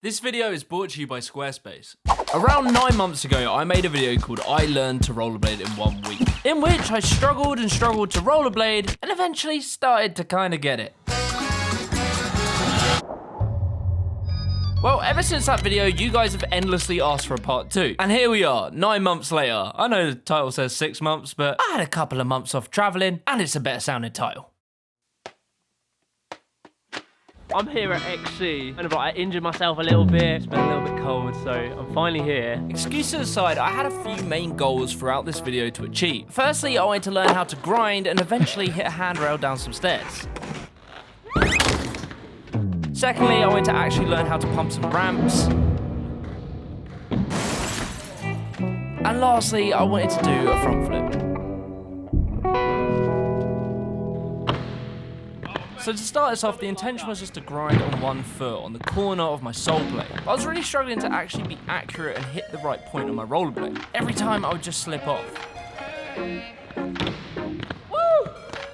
This video is brought to you by Squarespace. Around 9 months ago, I made a video called I Learned to Rollerblade in 1 week, in which I struggled and struggled to rollerblade and eventually started to kind of get it. Well, ever since that video, you guys have endlessly asked for a part 2. And here we are, 9 months later. I know the title says 6 months, but I had a couple of months off traveling and it's a better sounding title. I'm here at XC, and I injured myself a little bit. It's been a little bit cold, so I'm finally here. Excuses aside, I had a few main goals throughout this video to achieve. Firstly, I wanted to learn how to grind and eventually hit a handrail down some stairs. Secondly, I wanted to actually learn how to pump some ramps. And lastly, I wanted to do a front flip. So to start this off, the intention was just to grind on 1 foot on the corner of my sole blade. I was really struggling to actually be accurate and hit the right point on my rollerblade. Every time I would just slip off. Woo!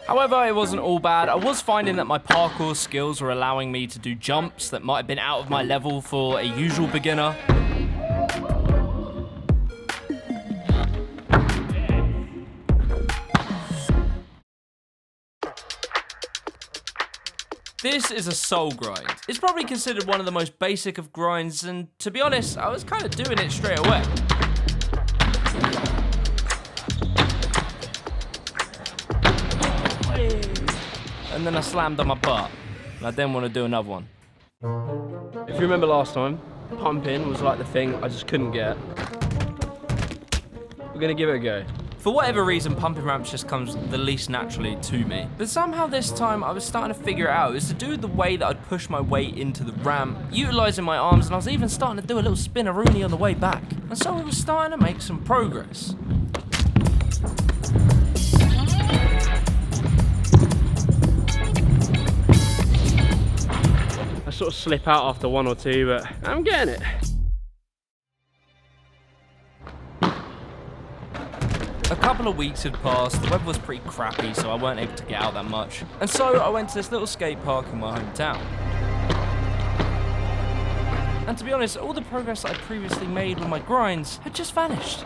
However, it wasn't all bad. I was finding that my parkour skills were allowing me to do jumps that might have been out of my level for a usual beginner. This is a soul grind. It's probably considered one of the most basic of grinds, and to be honest, I was kind of doing it straight away. And then I slammed on my butt, and I didn't want to do another one. If you remember last time, pumping was like the thing I just couldn't get. We're gonna give it a go. For whatever reason, pumping ramps just comes the least naturally to me. But somehow this time, I was starting to figure it out. It was to do with the way that I'd push my way into the ramp, utilising my arms, and I was even starting to do a little spinneroonie on the way back. And so I was starting to make some progress. I sort of slip out after 1 or 2, but I'm getting it. A couple of weeks had passed, the weather was pretty crappy, so I weren't able to get out that much. And so I went to this little skate park in my hometown. And to be honest, all the progress that I previously made with my grinds had just vanished.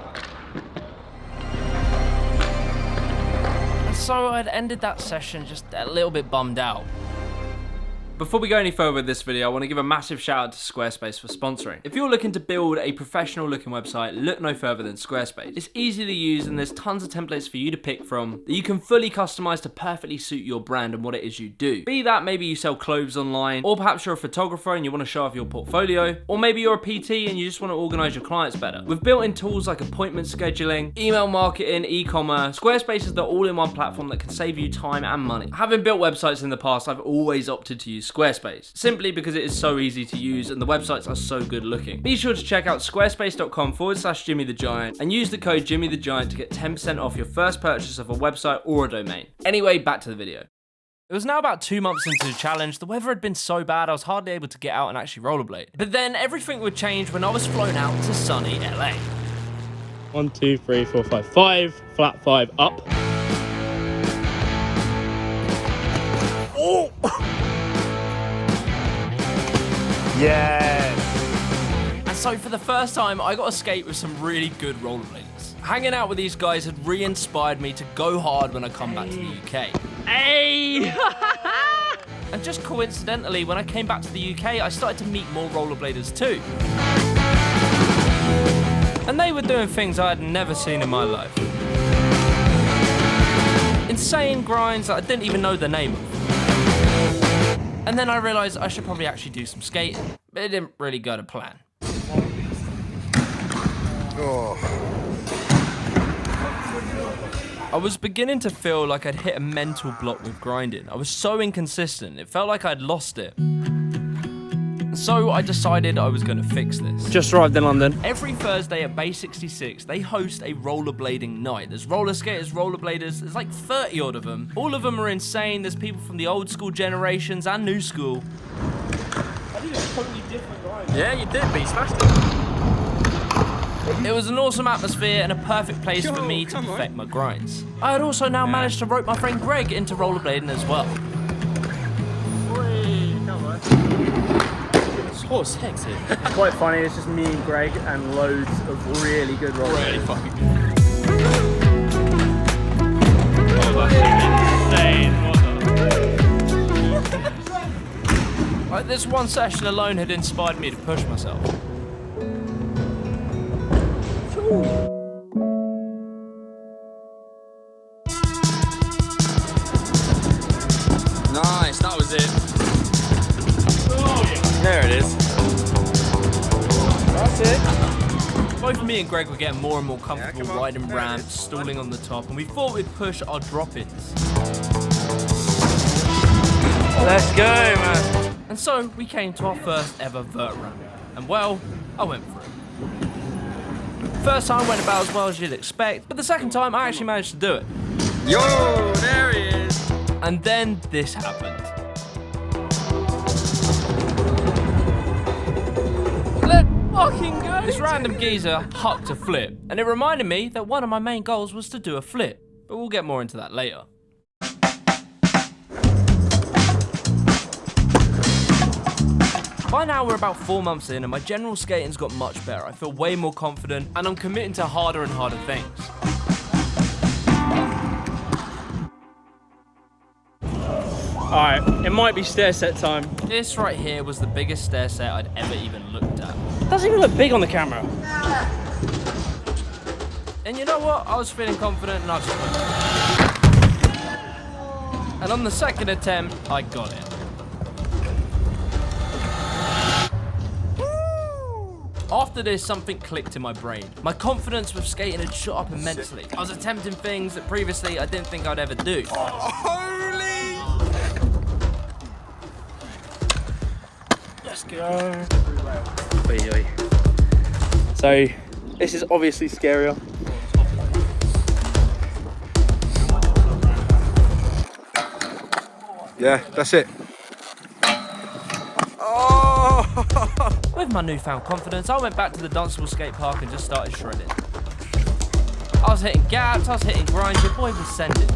And so I'd ended that session just a little bit bummed out. Before we go any further with this video, I want to give a massive shout out to Squarespace for sponsoring. If you're looking to build a professional looking website, look no further than Squarespace. It's easy to use and there's tons of templates for you to pick from that you can fully customize to perfectly suit your brand and what it is you do. Be that maybe you sell clothes online, or perhaps you're a photographer and you want to show off your portfolio, or maybe you're a PT and you just want to organize your clients better. With built-in tools like appointment scheduling, email marketing, e-commerce, Squarespace is the all-in-one platform that can save you time and money. Having built websites in the past, I've always opted to use Squarespace, simply because it is so easy to use and the websites are so good looking. Be sure to check out squarespace.com/Jimmy the Giant and use the code Jimmy the Giant to get 10% off your first purchase of a website or a domain. Anyway, back to the video. It was now about 2 months into the challenge. The weather had been so bad I was hardly able to get out and actually rollerblade. But then everything would change when I was flown out to sunny LA. 1, 2, 3, 4, 5. 5, flat 5, up. Oh! Yes! And so for the first time, I got to skate with some really good rollerbladers. Hanging out with these guys had re-inspired me to go hard when I come back to the UK. Hey! And just coincidentally, when I came back to the UK, I started to meet more rollerbladers too. And they were doing things I had never seen in my life. Insane grinds that I didn't even know the name of. And then I realised I should probably actually do some skating, but it didn't really go to plan. Oh. I was beginning to feel like I'd hit a mental block with grinding. I was so inconsistent, it felt like I'd lost it. So I decided I was going to fix this. Just arrived in London. Every Thursday at Bay 66, they host a rollerblading night. There's roller skaters, rollerbladers, there's like 30 odd of them. All of them are insane. There's people from the old school generations and new school. I did a totally different grind. Yeah, you did, but you smashed it. It was an awesome atmosphere and a perfect place for me to perfect my grinds. I had also now managed to rope my friend Greg into rollerblading as well. Come on. Oh, sexy. It's quite funny, it's just me and Greg and loads of really good rollerblades. Really fucking good. Oh, that's insane. Like, this one session alone had inspired me to push myself. Nice, that was it. There it is. That's it. Both me and Greg were getting more and more comfortable riding ramps, stalling on the top, and we thought we'd push our drop-ins. Let's go, man. And so we came to our first ever vert ramp. And well, I went for it. First time went about as well as you'd expect, but the second time I actually managed to do it. Yo, there he is. And then this happened. Let's fucking go. This random geezer hucked a flip, and it reminded me that one of my main goals was to do a flip, but we'll get more into that later. By now we're about 4 months in and my general skating's got much better. I feel way more confident and I'm committing to harder and harder things. Alright, it might be stair set time. This right here was the biggest stair set I'd ever even looked at. It doesn't even look big on the camera. And you know what? I was feeling confident and I just went. And on the second attempt, I got it. After this, something clicked in my brain. My confidence with skating had shot up immensely. I was attempting things that previously I didn't think I'd ever do. Holy! Let's go. So, this is obviously scarier. Yeah, that's it. With my newfound confidence, I went back to the Dunstable skate park and just started shredding. I was hitting gaps, I was hitting grinds, your boy was sending.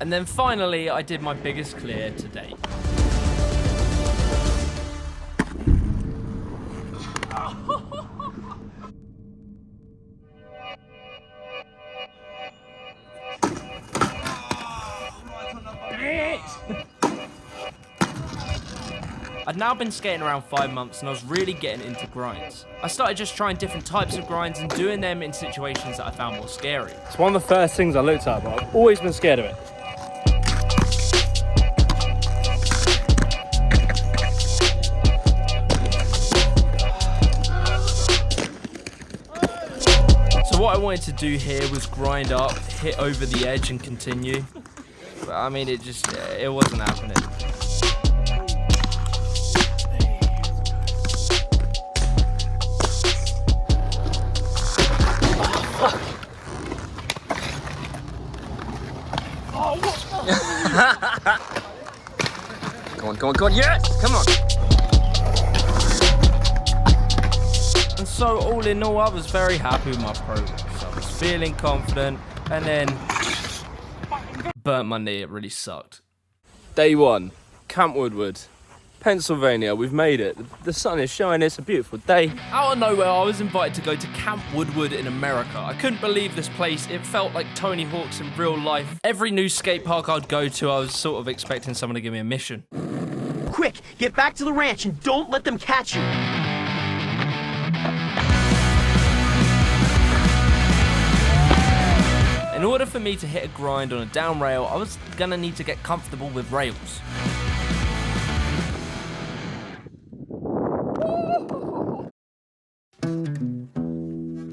And then finally, I did my biggest clear to date. I'd now been skating around 5 months and I was really getting into grinds. I started just trying different types of grinds and doing them in situations that I found more scary. It's one of the first things I looked at, but I've always been scared of it. So what I wanted to do here was grind up, hit over the edge and continue. But I mean, it wasn't happening. Come on, yes! Come on! And so all in all, I was very happy with my progress. I was feeling confident, and then burnt my knee. It really sucked. Day 1, Camp Woodward, Pennsylvania. We've made it. The sun is shining. It's a beautiful day. Out of nowhere, I was invited to go to Camp Woodward in America. I couldn't believe this place. It felt like Tony Hawk's in real life. Every new skate park I'd go to, I was sort of expecting someone to give me a mission. Quick, get back to the ranch and don't let them catch you. In order for me to hit a grind on a down rail, I was gonna need to get comfortable with rails.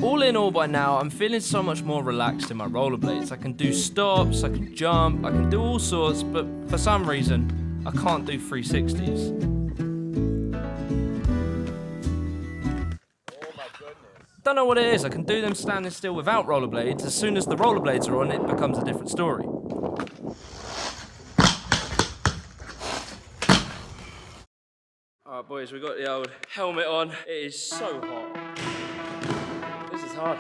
All in all, by now, I'm feeling so much more relaxed in my rollerblades. I can do stops, I can jump, I can do all sorts, but for some reason, I can't do 360s. Don't know what it is, I can do them standing still without rollerblades. As soon as the rollerblades are on, it becomes a different story. Alright boys, we've got the old helmet on. It is so hot. This is hard.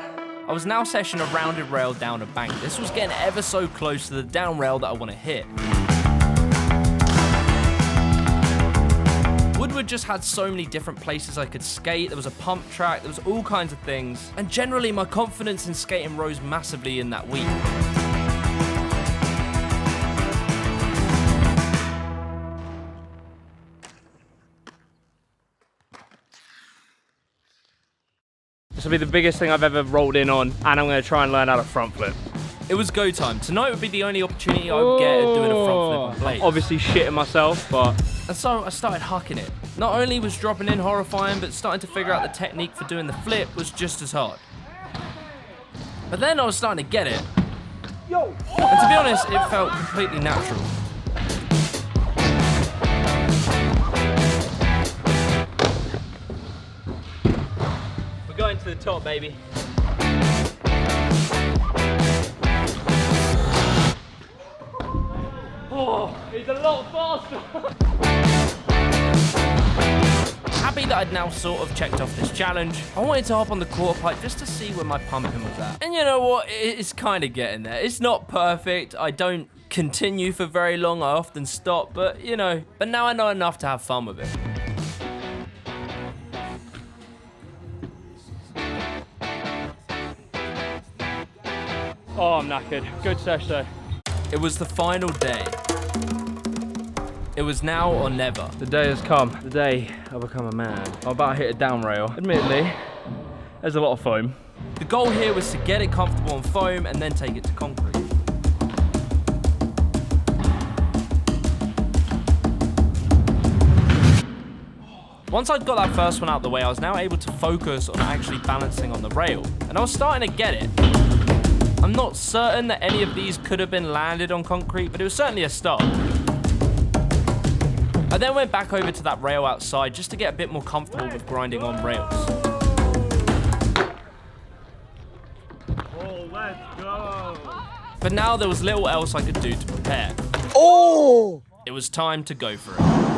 I was now sessioning a rounded rail down a bank. This was getting ever so close to the down rail that I want to hit. just had so many different places I could skate. There was a pump track, there was all kinds of things. And generally my confidence in skating rose massively in that week. This will be the biggest thing I've ever rolled in on, and I'm going to try and learn how to front flip. It was go time. Tonight would be the only opportunity I would get at doing a front flip on blades. Obviously shitting myself, but... And so I started hucking it. Not only was dropping in horrifying, but starting to figure out the technique for doing the flip was just as hard. But then I was starting to get it. And to be honest, it felt completely natural. We're going to the top, baby. Oh, he's a lot faster. Happy that I'd now sort of checked off this challenge, I wanted to hop on the quarter pipe just to see where my pumping was at. And you know what? It's kind of getting there. It's not perfect. I don't continue for very long. I often stop, but you know. But now I know enough to have fun with it. Oh, I'm knackered. Good sesh though. It was the final day. It was now or never. The day has come. The day I'll become a man. I'm about to hit a down rail. Admittedly, there's a lot of foam. The goal here was to get it comfortable on foam and then take it to concrete. Once I'd got that first one out of the way, I was now able to focus on actually balancing on the rail. And I was starting to get it. I'm not certain that any of these could have been landed on concrete, but it was certainly a start. I then went back over to that rail outside just to get a bit more comfortable with grinding on rails. Oh, let's go. But now there was little else I could do to prepare. Oh! It was time to go for it.